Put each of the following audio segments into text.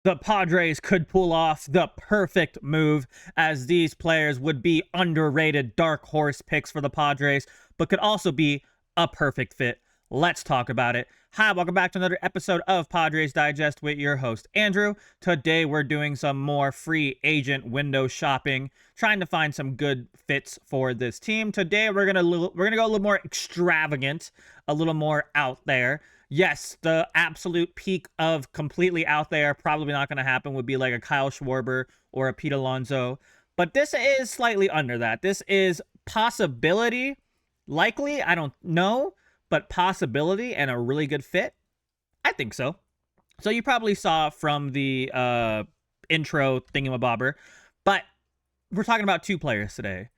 the Padres could pull off the perfect move, as these players would be underrated dark horse picks for the Padres, but could also be a perfect fit. Let's talk about it. Hi, welcome back to another episode of Padres Digest with your host, Andrew. Today we're doing some more free agent window shopping, trying to find some good fits for this team. Today we're gonna go a little more extravagant, a little more out there. Yes, the absolute peak of completely out there, probably not going to happen, would be like a Kyle Schwarber or a Pete Alonso. But this is slightly under that. This is possibility, likely, I don't know, but possibility and a really good fit. I think so. So you probably saw from the intro thingamabobber, but we're talking about two players today.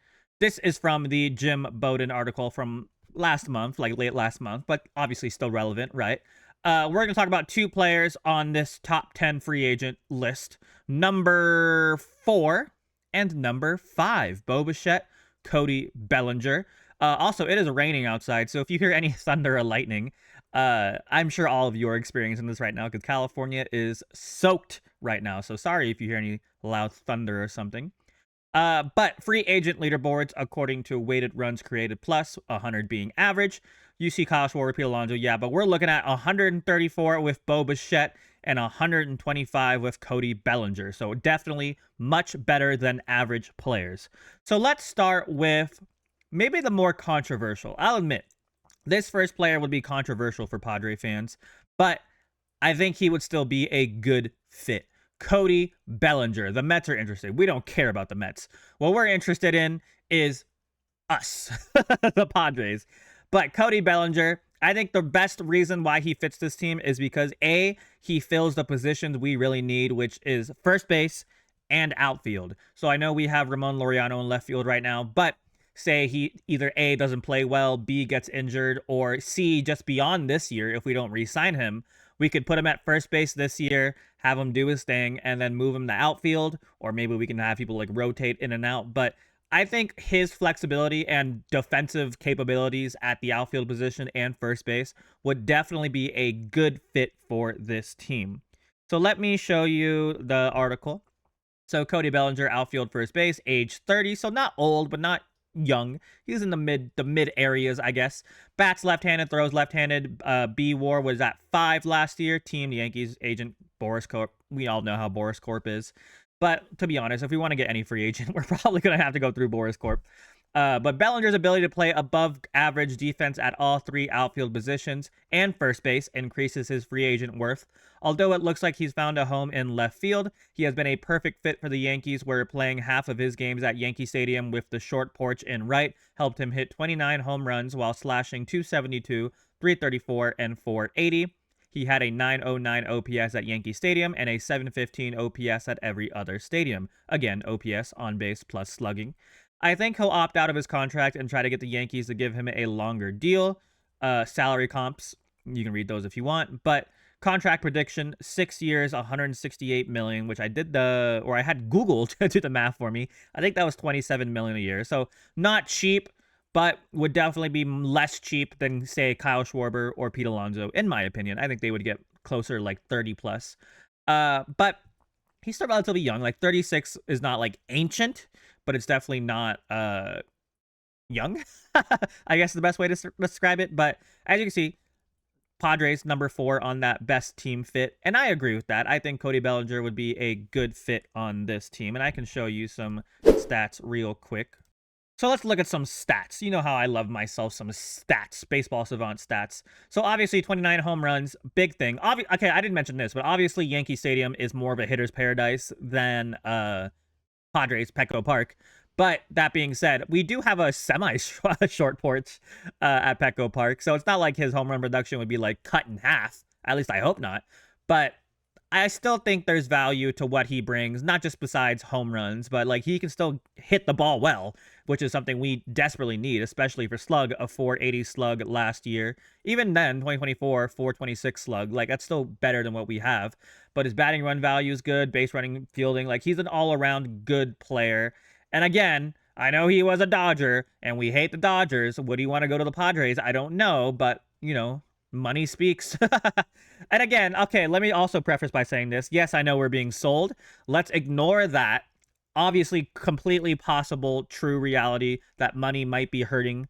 This is from the Jim Bowden article from last month, like late last month, but obviously still relevant, right? We're going to talk about two players on this top 10 free agent list. Number 4 and number 5, Bichette, Cody Bellinger. Also, it is raining outside, so if you hear any thunder or lightning, I'm sure all of you are experiencing this right now because California is soaked right now. So sorry if you hear any loud thunder or something. But free agent leaderboards, according to weighted runs created plus, 100 being average. You see Kyle Schwarber, Pete Alonso, yeah, but we're looking at 134 with Bichette and 125 with Cody Bellinger. So definitely much better than average players. So let's start with maybe the more controversial. I'll admit, this first player would be controversial for Padre fans, but I think he would still be a good fit. Cody Bellinger. The Mets are interested. We don't care about the Mets. What we're interested in is us, the Padres. But Cody Bellinger, I think the best reason why he fits this team is because A, he fills the positions we really need, which is first base and outfield. So I know we have Ramon Laureano in left field right now, but say he either A, doesn't play well, B, gets injured, or C, just beyond this year, if we don't re-sign him, we could put him at first base this year, have him do his thing, and then move him to outfield, or maybe we can have people like rotate in and out. But I think his flexibility and defensive capabilities at the outfield position and first base would definitely be a good fit for this team. So let me show you the article. So Cody Bellinger, outfield first base, age 30, so not old, but not young. He's in the mid areas, I guess. Bats left-handed, throws left-handed. B-WAR was at 5 last year. Team Yankees agent Boris Corp. We all know how Boris Corp is. But to be honest, if we want to get any free agent, we're probably going to have to go through Boris Corp. But Bellinger's ability to play above average defense at all 3 outfield positions and first base increases his free agent worth. Although it looks like he's found a home in left field, he has been a perfect fit for the Yankees, where playing half of his games at Yankee Stadium with the short porch in right helped him hit 29 home runs while slashing 272, 334, and 480. He had a 909 OPS at Yankee Stadium and a 715 OPS at every other stadium. Again, OPS, on base, plus slugging. I think he'll opt out of his contract and try to get the Yankees to give him a longer deal. Salary comps, you can read those if you want, but contract prediction, 6 years, 168 million, which I had Google to do the math for me. I think that was 27 million a year. So not cheap, but would definitely be less cheap than, say, Kyle Schwarber or Pete Alonso, in my opinion. I think they would get closer, like 30 plus. But he's still relatively young. Like 36 is not like ancient, but it's definitely not young, I guess is the best way to describe it. But as you can see, Padres number 4 on that best team fit. And I agree with that. I think Cody Bellinger would be a good fit on this team. And I can show you some stats real quick. So let's look at some stats. You know how I love myself some stats, baseball savant stats. So obviously 29 home runs, big thing. Okay, I didn't mention this, but obviously Yankee Stadium is more of a hitter's paradise than Padres Petco Park. But that being said, we do have a semi-short porch at Petco Park. So it's not like his home run production would be like cut in half. At least I hope not. But I still think there's value to what he brings, not just besides home runs, but like he can still hit the ball well, which is something we desperately need, especially for slug, a 480 slug last year. Even then, 2024, 426 slug, like that's still better than what we have. But his batting run value is good, base running, fielding, like he's an all-around good player. And again, I know he was a Dodger, and we hate the Dodgers. Would he want to go to the Padres? I don't know, but, you know, money speaks. And again, okay, let me also preface by saying this. Yes, I know we're being sold. Let's ignore that. Obviously, completely possible true reality that money might be hurting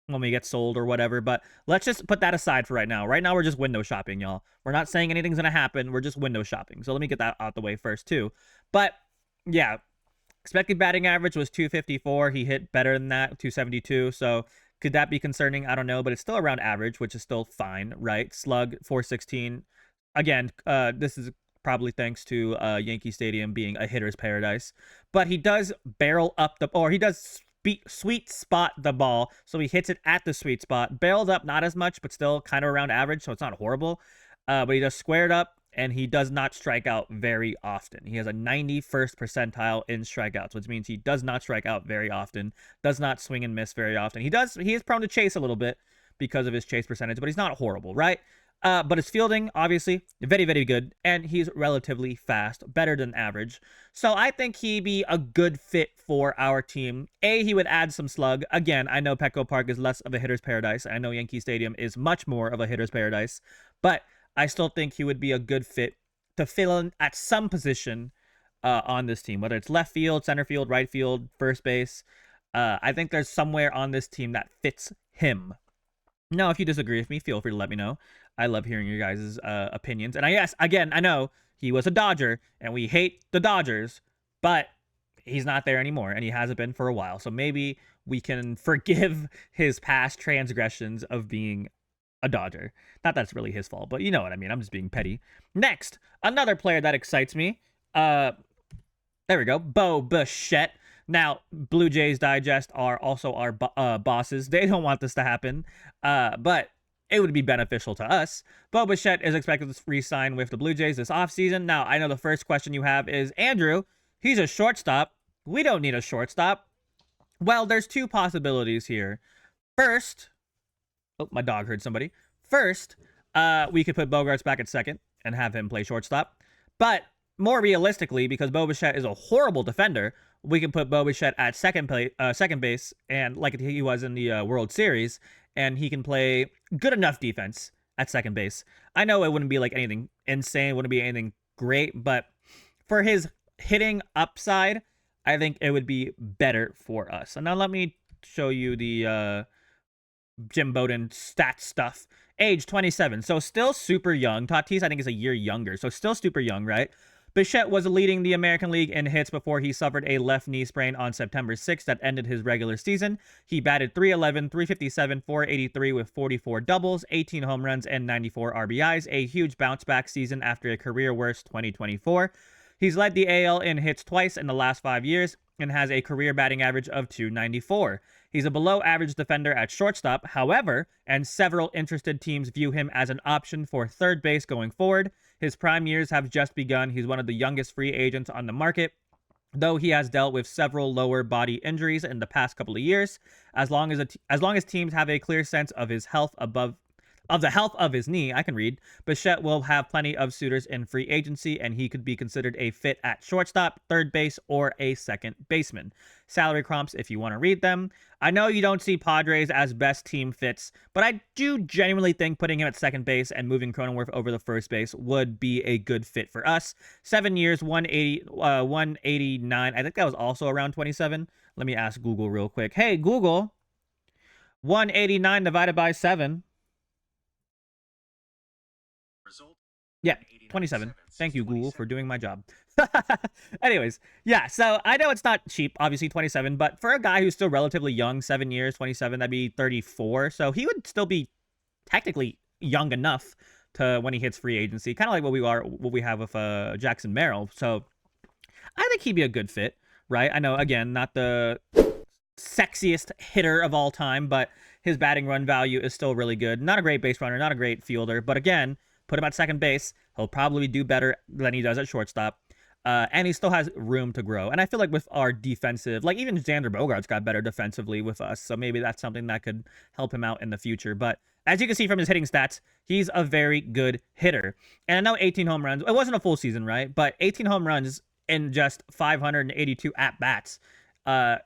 when we get sold or whatever, but let's just put that aside for right now. Right now, we're just window shopping, y'all. We're not saying anything's gonna happen. We're just window shopping. So let me get that out the way first, too. But yeah, expected batting average was 254. He hit better than that, 272. So could that be concerning? I don't know, but it's still around average, which is still fine, right? Slug 416. Again, this is probably thanks to Yankee Stadium being a hitter's paradise. But he does barrel up or he does sweet spot the ball, so he hits it at the sweet spot. Barreled up, not as much, but still kind of around average, so it's not horrible. But he does squared up, and he does not strike out very often. He has a 91st percentile in strikeouts, which means he does not strike out very often, does not swing and miss very often. He is prone to chase a little bit because of his chase percentage, but he's not horrible, right? But his fielding, obviously, very, very good, and he's relatively fast, better than average. So I think he'd be a good fit for our team. He would add some slug. Again, I know Petco Park is less of a hitter's paradise. I know Yankee Stadium is much more of a hitter's paradise, but I still think he would be a good fit to fill in at some position on this team, whether it's left field, center field, right field, first base. I think there's somewhere on this team that fits him. Now, if you disagree with me, feel free to let me know. I love hearing your guys' opinions. And yes, again, I know he was a Dodger, and we hate the Dodgers, but he's not there anymore, and he hasn't been for a while. So maybe we can forgive his past transgressions of being a Dodger. Not that it's really his fault, but you know what I mean. I'm just being petty. Next, another player that excites me. There we go. Bichette. Now, Blue Jays Digest are also our bosses. They don't want this to happen, but it would be beneficial to us. Bichette is expected to re-sign with the Blue Jays this offseason. Now, I know the first question you have is, Andrew, he's a shortstop. We don't need a shortstop. Well, there's two possibilities here. First, oh, my dog heard somebody. First, we could put Bogaerts back at second and have him play shortstop. But more realistically, because Bichette is a horrible defender, we can put Bichette at second base, and like he was in the World Series, and he can play good enough defense at second base. I know it wouldn't be like anything insane, wouldn't be anything great, but for his hitting upside, I think it would be better for us. So now let me show you the Jim Bowden stat stuff. Age 27, so still super young. Tatis, I think, is a year younger, so still super young, right? Bichette was leading the American League in hits before he suffered a left knee sprain on September 6th that ended his regular season. He batted .311, .357, .483 with 44 doubles, 18 home runs, and 94 RBIs, a huge bounce-back season after a career-worst 2024. He's led the AL in hits twice in the last 5 years and has a career batting average of .294. He's a below-average defender at shortstop, however, and several interested teams view him as an option for third base going forward. His prime years have just begun. He's one of the youngest free agents on the market, though he has dealt with several lower body injuries in the past couple of years. As long as teams have a clear sense of his health of the health of his knee, I can read, Bichette will have plenty of suitors in free agency, and he could be considered a fit at shortstop, third base, or a second baseman. Salary comps, if you want to read them. I know you don't see Padres as best team fits, but I do genuinely think putting him at second base and moving Cronenworth over the first base would be a good fit for us. 7 years, 189. I think that was also around 27. Let me ask Google real quick. Hey, Google, 189 divided by 7. Yeah, 27. Thank you, Google, for doing my job. Anyways, yeah, so I know it's not cheap, obviously 27, but for a guy who's still relatively young, 7 years, 27, that'd be 34. So he would still be technically young enough to when he hits free agency, kind of like what we have with Jackson Merrill. So I think he'd be a good fit, right? I know, again, not the sexiest hitter of all time, but his batting run value is still really good. Not a great base runner, not a great fielder, but again, put him at second base, he'll probably do better than he does at shortstop. And he still has room to grow. And I feel like with our defensive, like even Xander Bogaerts got better defensively with us. So maybe that's something that could help him out in the future. But as you can see from his hitting stats, he's a very good hitter. And I know 18 home runs. It wasn't a full season, right? But 18 home runs in just 582 at-bats. Not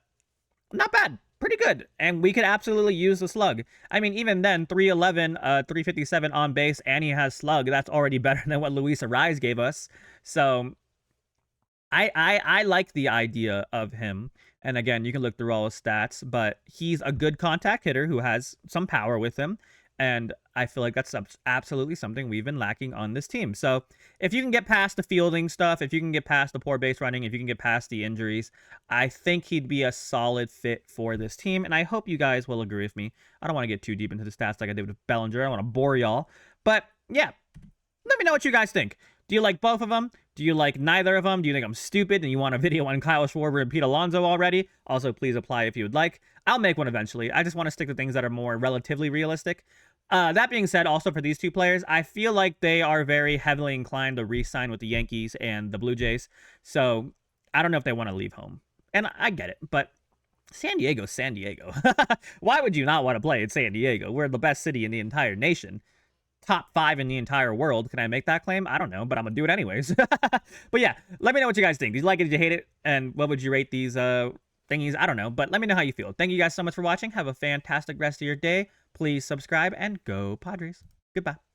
bad. pretty good, and we could absolutely use the slug. I mean, even then, 311, 357 on base, and he has slug. That's already better than what Luis Arraez gave us. So I like the idea of him. And again, you can look through all his stats, but he's a good contact hitter who has some power with him. And I feel like that's absolutely something we've been lacking on this team. So if you can get past the fielding stuff, if you can get past the poor base running, if you can get past the injuries, I think he'd be a solid fit for this team. And I hope you guys will agree with me. I don't want to get too deep into the stats like I did with Bellinger. I don't want to bore y'all. But yeah, let me know what you guys think. Do you like both of them? Do you like neither of them? Do you think I'm stupid and you want a video on Kyle Schwarber and Pete Alonso already? Also, please apply if you would like. I'll make one eventually. I just want to stick to things that are more relatively realistic. That being said, also for these two players, I feel like they are very heavily inclined to re-sign with the Yankees and the Blue Jays. So I don't know if they want to leave home. And I get it, but San Diego's San Diego. Why would you not want to play in San Diego? We're the best city in the entire nation. Top 5 in the entire world. Can I make that claim? I don't know, but I'm gonna do it anyways. But yeah, let me know what you guys think. Did you like it? Did you hate it? And what would you rate these thingies? I don't know, but let me know how you feel. Thank you guys so much for watching. Have a fantastic rest of your day. Please subscribe and go Padres. Goodbye.